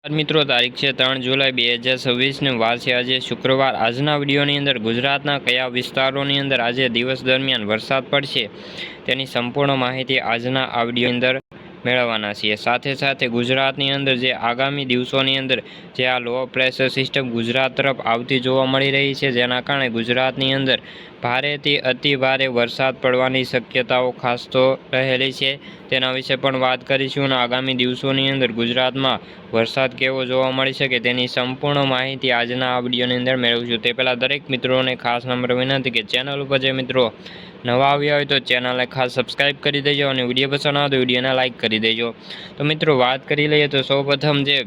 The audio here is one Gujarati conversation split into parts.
મિત્રો તારીખ છે 3 જુલાઈ 2026 ને વાર છે આજે શુક્રવાર। આજના વિડીયોની અંદર ગુજરાતના કયા વિસ્તારોની અંદર આજે દિવસ દરમિયાન વરસાદ પડશે તેની સંપૂર્ણ માહિતી આજના આ વિડીયોની અંદર મેળવવાના છીએ। સાથે સાથે ગુજરાતની અંદર જે આગામી દિવસોની અંદર જે આ લો પ્રેશર સિસ્ટમ ગુજરાત તરફ આવતી જોવા મળી રહી છે, જેના કારણે ગુજરાતની અંદર ભારેથી અતિ ભારે વરસાદ પડવાની શક્યતાઓ ખાસ તો રહેલી છે, તેના વિશે પણ વાત કરીશું। અને આગામી દિવસોની અંદર ગુજરાતમાં વરસાદ કેવો જોવા મળી શકે તેની સંપૂર્ણ માહિતી આજના આ વિડીયોની અંદર મેળવીશું। તે પહેલાં દરેક મિત્રોને ખાસ નમ્ર વિનંતી કે ચેનલ ઉપર જે મિત્રો નવા આવ્યા હોય તો ચેનલને ખાસ સબસ્ક્રાઈબ કરી દેજો અને વિડીયો પસંદ આવે તો વિડીયોને લાઇક કરી દેજો। તો મિત્રો વાત કરી લઈએ તો સૌપ્રથમ જે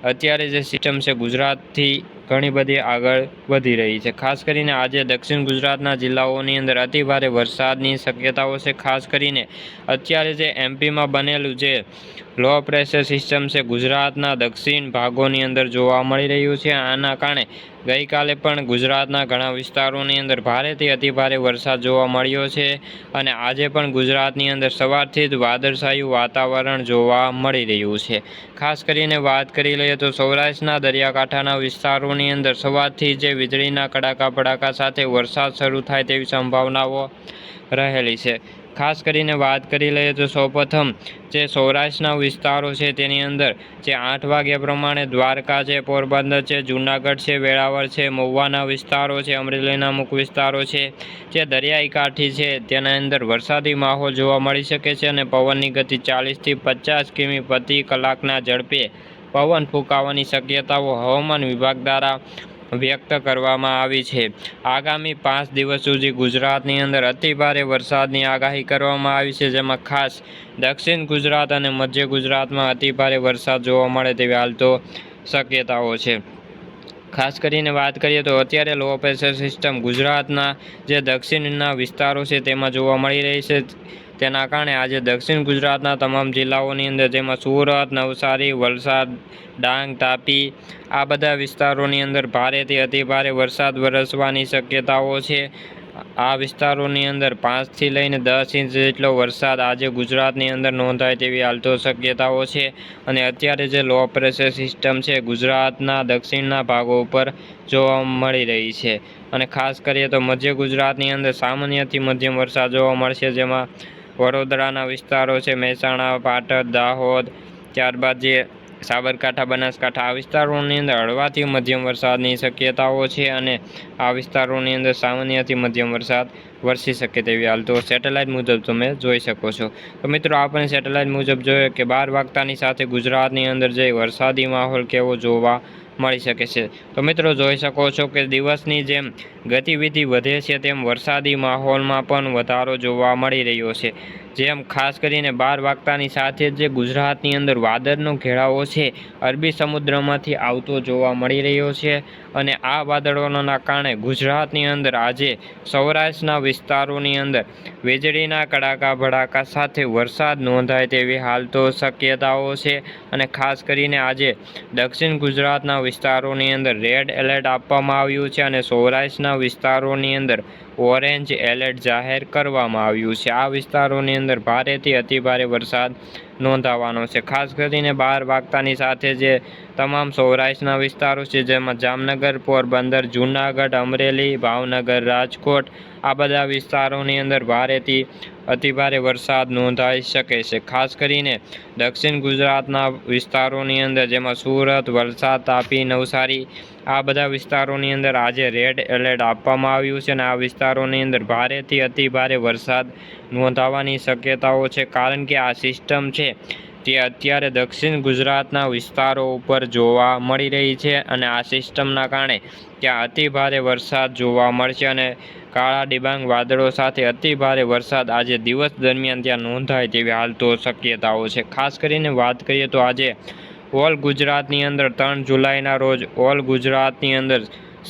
અત્યારે જે સિસ્ટમ છે ગુજરાતથી ઘણી બધી આગળ વધી રહી છે। ખાસ કરીને આજે દક્ષિણ ગુજરાતના જિલ્લાઓની અંદર અતિ ભારે વરસાદની શક્યતાઓ છે। ખાસ કરીને અત્યારે જે એમપીમાં બનેલું જે લો પ્રેશર સિસ્ટમ છે ગુજરાતના દક્ષિણ ભાગોની અંદર જોવા મળી રહ્યું છે। આના કારણે ગઈકાલે પણ ગુજરાતના ઘણા વિસ્તારોની અંદર ભારેથી અતિ ભારે વરસાદ જોવા મળ્યો છે અને આજે પણ ગુજરાતની અંદર સવારથી જ વાદળછાયું વાતાવરણ જોવા મળી રહ્યું છે। ખાસ કરીને વાત કરી લઈએ તો સૌરાષ્ટ્રના દરિયાકાંઠાના વિસ્તારોની અંદર સવારથી જે વીજળીના કડાકા ભડાકા સાથે વરસાદ શરૂ થાય તેવી સંભાવનાઓ રહેલી છે। ખાસ કરીને વાત કરી લઈએ તો સૌપ્રથમ જે સૌરાષ્ટ્રના વિસ્તારો છે તેની અંદર જે 8 વાગ્યા પ્રમાણે દ્વારકા છે, પોરબંદર છે, જૂનાગઢ છે, વેળાવળ છે, મહુવાના વિસ્તારો છે, અમરેલીના અમુક વિસ્તારો છે, જે દરિયાઈ કાંઠી છે તેના અંદર વરસાદી માહોલ જોવા મળી શકે છે અને પવનની ગતિ 40થી 50 કિમી પ્રતિ કલાકના ઝડપે પવન ફૂંકાવાની શક્યતાઓ હવામાન વિભાગ દ્વારા વ્યક્ત કરવામાં આવી છે। આગામી 5 દિવસ સુધી ગુજરાતની અંદર અતિ ભારે વરસાદની આગાહી કરવામાં આવી છે, જેમાં ખાસ દક્ષિણ ગુજરાત અને મધ્ય ગુજરાતમાં અતિ ભારે વરસાદ જોવા મળે તેવી હાલ તો શક્યતાઓ છે। ખાસ કરીને વાત કરીએ તો અત્યારે લો પ્રેશર સિસ્ટમ ગુજરાતના જે દક્ષિણના વિસ્તારો છે તેમાં જોવા મળી રહી છે, તેના કારણે આજે દક્ષિણ ગુજરાતના તમામ જિલ્લાઓની અંદર જેમાં સુરત, નવસારી, વલસાડ, ડાંગ, તાપી આ બધા વિસ્તારોની અંદર ભારેથી અતિ ભારે વરસાદ વરસવાની શક્યતાઓ છે। આ વિસ્તારોની અંદર 5 થી લઈને 10 ઇંચ જેટલો વરસાદ આજે ગુજરાતની અંદર નોંધાય તેવી હાલ તો શક્યતાઓ છે અને અત્યારે જે લો પ્રેશર સિસ્ટમ છે ગુજરાતના દક્ષિણના ભાગો ઉપર જોવા મળી રહી છે અને ખાસ કરીએ તો મધ્ય ગુજરાતની અંદર સામાન્યથી મધ્યમ વરસાદ જોવા મળશે, જેમાં વડોદરાના વિસ્તારો છે, મહેસાણા, પાટણ, દાહોદ, ત્યારબાદ જે સાબરકાંઠા, બનાસકાંઠા આ વિસ્તારોની અંદર હળવાથી મધ્યમ વરસાદની શક્યતાઓ છે અને આ વિસ્તારોની અંદર સામાન્યથી મધ્યમ વરસાદ વરસી શકે તેવી હાલ તો સેટેલાઇટ મુજબ તમે જોઈ શકો છો। તો મિત્રો આપણે સેટેલાઇટ મુજબ જોઈએ કે 12 વાગતાની સાથે ગુજરાતની અંદર જે વરસાદી માહોલ કેવો જોવા મળી શકે છે। તો મિત્રો જોઈ શકો છો કે દિવસની જેમ ગતિવિધિ વધે છે તેમ વરસાદી માહોલમાં પણ વધારો જોવા મળી રહ્યો છે। જેમ ખાસ કરીને 12 વાગતાની સાથે જે ગુજરાતની અંદર વાદળનો ઘેરાવો છે અરબી સમુદ્રમાંથી આવતો જોવા મળી રહ્યો છે અને આ વાદળોના કારણે ગુજરાતની અંદર આજે સૌરાષ્ટ્રના વિસ્તારોની અંદર વીજળીના કડાકા ભડાકા સાથે વરસાદ નોંધાય તેવી હાલ તો શક્યતાઓ છે અને ખાસ કરીને આજે દક્ષિણ ગુજરાતના વિસ્તારોની અંદર રેડ એલર્ટ આપવામાં આવ્યું છે અને સૌરાષ્ટ્રના વિસ્તારોની અંદર ઓરેન્જ એલર્ટ જાહેર કરવામાં આવ્યું છે। આ વિસ્તારોની અંદર ભારેથી અતિ ભારે વરસાદ નોંધાવાનો છે। ખાસ કરીને 12 વાગતાની સાથે જે તમામ સૌરાષ્ટ્રના વિસ્તારો છે જેમાં જામનગર, પોરબંદર, જૂનાગઢ, અમરેલી, ભાવનગર, રાજકોટ આ બધા વિસ્તારોની અંદર ભારેથી અતિ ભારે વરસાદ નોંધાઈ શકે છે। ખાસ કરીને દક્ષિણ ગુજરાતના વિસ્તારોની અંદર જેમાં સુરત, વલસાડ, તાપી, નવસારી આ બધા વિસ્તારોની અંદર આજે રેડ એલર્ટ આપવામાં આવ્યું છે અને આ વિસ્તારોની અંદર ભારેથી અતિ ભારે વરસાદ નોંધાવાની શક્યતાઓ છે, કારણ કે આ સિસ્ટમ છે તે અત્યારે દક્ષિણ ગુજરાતના વિસ્તારો ઉપર જોવા મળી રહી છે અને આ સિસ્ટમના કારણે ત્યાં અતિ ભારે વરસાદ જોવા મળશે અને કાળા ડિબાંગ વાદળો સાથે અતિ ભારે વરસાદ આજે દિવસ દરમિયાન ત્યાં નોંધાય તેવી હાલ તો શક્યતાઓ છે। ખાસ કરીને વાત કરીએ તો આજે ઓલ ગુજરાતની અંદર 3 જુલાઈના રોજ ઓલ ગુજરાતની અંદર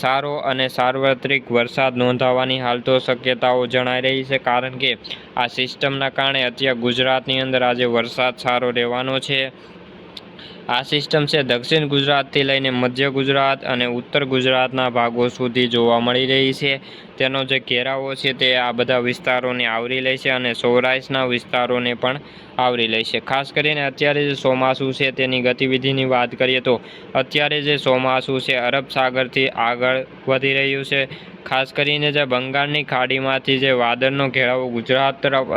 સારો અને સાર્વત્રિક વરસાદ નોંધાવાની હાલ તો શક્યતાઓ જણાઈ રહી છે, કારણ કે આ સિસ્ટમના કારણે અત્યારે ગુજરાતની અંદર આજે વરસાદ સારો રહેવાનો છે। આ સિસ્ટમ છે દક્ષિણ ગુજરાતથી લઈને મધ્ય ગુજરાત અને ઉત્તર ગુજરાતના ભાગો સુધી જોવા મળી રહી છે, તેનો જે ઘેરાવો છે તે આ બધા વિસ્તારોને આવરી લે છે અને સૌરાષ્ટ્રના વિસ્તારોને પણ આવરી લે છે. ખાસ કરીને અત્યારે જે ચોમાસું છે તેની ગતિવિધિની વાત કરીએ તો અત્યારે જે ચોમાસું છે અરબ સાગરથી આગળ વધી રહ્યું છે. ખાસ કરીને જે બંગાળની ખાડીમાંથી જે વાદળનો ઘેરાવો ગુજરાત તરફ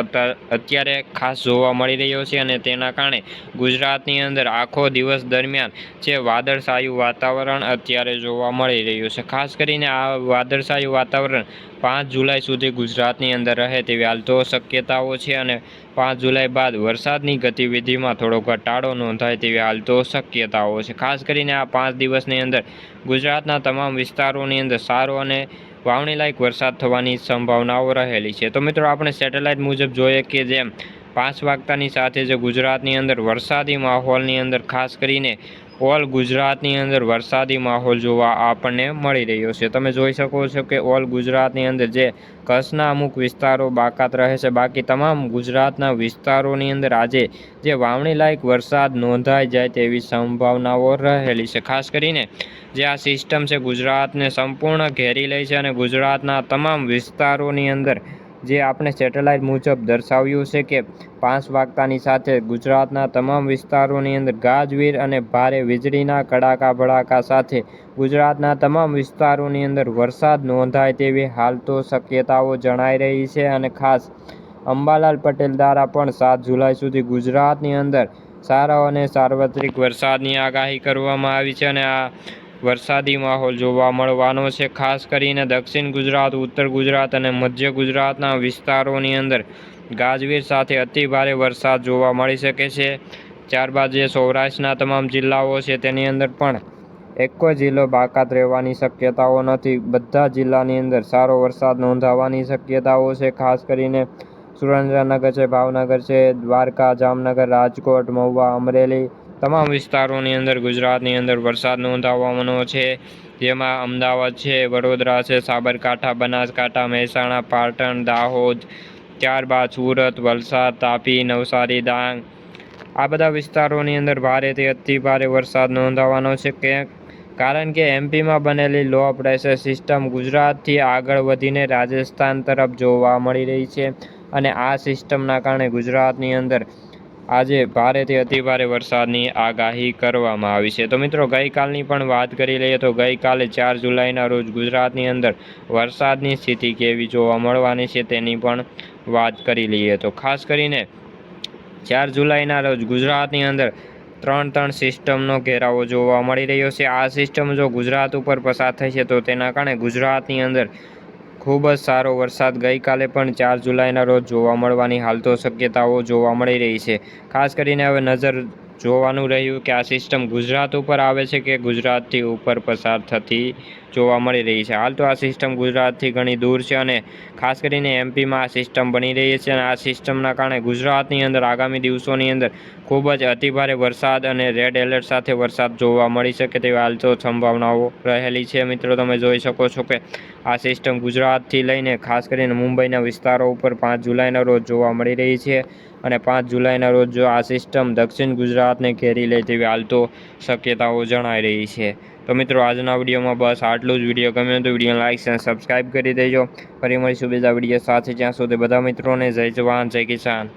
અત્યારે ખાસ જોવા મળી રહ્યો છે અને તેના કારણે ગુજરાતની અંદર આખો દિવસ દરમિયાન જે વાદળછાયું વાતાવરણ અત્યારે જોવા મળી રહ્યું છે. ખાસ કરીને આ વાદળછાયું વાતાવરણ 5 જુલાઈ સુધી ગુજરાતની અંદર રહે તેવી હાલ તો શક્યતાઓ છે અને 5 જુલાઈ બાદ વરસાદની ગતિવિધિમાં થોડો ઘટાડો નોંધાય તેવી હાલ તો શક્યતાઓ છે. ખાસ કરીને આ 5 દિવસની અંદર ગુજરાતના તમામ વિસ્તારોની અંદર સારો અને વાવણીલાયક વરસાદ થવાની સંભાવનાઓ રહેલી છે. તો મિત્રો આપણે સેટેલાઇટ મુજબ જોઈએ કે જેમ 5 વાગતાની સાથે જે ગુજરાતની અંદર વરસાદી માહોલની અંદર ખાસ કરીને ઓલ ગુજરાતની અંદર વરસાદી માહોલ જોવા આપણને મળી રહ્યો છે. તમે જોઈ શકો છો કે ઓલ ગુજરાતની અંદર જે કચ્છના અમુક વિસ્તારો બાકાત રહે છે, બાકી તમામ ગુજરાતના વિસ્તારોની અંદર આજે જે વાવણીલાયક વરસાદ નોંધાઈ જાય તેવી સંભાવનાઓ રહેલી છે. ખાસ કરીને જે આ સિસ્ટમ છે ગુજરાતને સંપૂર્ણ ઘેરી લે છે અને ગુજરાતના તમામ વિસ્તારોની અંદર જે આપણે સેટેલાઇટ મુજબ દર્શાવ્યું છે કે 5 વાગતાની સાથે ગુજરાતના તમામ વિસ્તારોની અંદર ગાજવીજ અને ભારે વીજળીના કડાકા ભડાકા સાથે ગુજરાતના તમામ વિસ્તારોની અંદર વરસાદ નોંધાય તેવી હાલ તો શક્યતાઓ જણાઈ રહી છે અને ખાસ અંબાલાલ પટેલ દ્વારા પણ 7 જુલાઈ સુધી ગુજરાતની અંદર સારા અને સાર્વત્રિક વરસાદની આગાહી કરવામાં આવી છે અને આ વરસાદી માહોલ જોવા મળવાનો છે. ખાસ કરીને દક્ષિણ ગુજરાત, ઉત્તર ગુજરાત અને મધ્ય ગુજરાતના વિસ્તારોની અંદર ગાજવીજ સાથે અતિ ભારે વરસાદ જોવા મળી શકે છે. ત્યારબાદ જે સૌરાષ્ટ્રના તમામ જિલ્લાઓ છે તેની અંદર પણ એક કોઈ જિલ્લો બાકાત રહેવાની શક્યતાઓ નથી. બધા જિલ્લાની અંદર સારો વરસાદ નોંધાવાની શક્યતાઓ છે. ખાસ કરીને સુરેન્દ્રનગર છે, ભાવનગર છે, દ્વારકા, જામનગર, રાજકોટ, મહુવા, અમરેલી તમામ વિસ્તારોની અંદર ગુજરાતની અંદર વરસાદ નોંધાવવાનો છે. જેમાં અમદાવાદ છે, વડોદરા છે, સાબરકાંઠા, બનાસકાંઠા, મહેસાણા, પાટણ, દાહોદ, ત્યારબાદ સુરત, વલસાડ, તાપી, નવસારી, ડાંગ આ બધા વિસ્તારોની અંદર ભારેથી અતિ ભારે વરસાદ નોંધાવાનો છે. કારણ કે એમપીમાં બનેલી લો પ્રેશર સિસ્ટમ ગુજરાતથી આગળ વધીને રાજસ્થાન તરફ જોવા મળી રહી છે અને આ સિસ્ટમના કારણે ગુજરાતની અંદર આજે ભારેથી અતિભારે વરસાદની આગાહી કરવામાં આવી છે. તો મિત્રો ગઈકાલની પણ વાત કરી લઈએ તો ગઈકાલે 4 જુલાઈના રોજ ગુજરાતની અંદર વરસાદની સ્થિતિ કેવી જોવા મળવાની છે તેની પણ વાત કરી લઈએ તો ખાસ કરીને 4 જુલાઈના રોજ ગુજરાતની અંદર 3 સિસ્ટમનો ઘેરાવો જોવા મળી રહ્યો છે. આ સિસ્ટમ જો ગુજરાત ઉપર પસાર થઈ છે તો તેના કારણે ગુજરાતની અંદર ખૂબ જ સારો વરસાદ ગઈકાલે પણ 4 જુલાઈના રોજ જોવા મળવાની હાલ તો શક્યતાઓ જોવા મળી રહી છે. ખાસ કરીને હવે નજર જોવાનું રહ્યું કે આ સિસ્ટમ ગુજરાત ઉપર આવે છે કે ગુજરાતથી ઉપર પસાર થતી જોવા મળી રહી છે. હાલ તો આ સિસ્ટમ ગુજરાતથી ઘણી દૂર છે અને ખાસ કરીને એમપીમાં આ સિસ્ટમ બની રહી છે અને આ સિસ્ટમના કારણે ગુજરાતની અંદર આગામી દિવસોની અંદર ખૂબ જ અતિભારે વરસાદ અને રેડ એલર્ટ સાથે વરસાદ જોવા મળી શકે તેવી હાલ તો સંભાવનાઓ રહેલી છે. મિત્રો તમે જોઈ શકો છો કે આ સિસ્ટમ ગુજરાતથી લઈને ખાસ કરીને મુંબઈના વિસ્તારો ઉપર 5 જુલાઈના રોજ જોવા મળી રહી છે અને 5 જુલાઈના રોજ જો આ સિસ્ટમ દક્ષિણ ગુજરાતને ઘેરી લે તેવી હાલ તો શક્યતાઓ જણાઈ રહી છે. તો મિત્રો આજના વિડીયોમાં બસ આટલું જ. વિડીયો ગમ્યો તો વિડીયો લાઈક અને સબસ્ક્રાઈબ કરી દેજો. ફરી મળીશું બીજા વિડીયો સાથે. જ્યાં સુધી બધા મિત્રોને જય જવાન જય કિસાન.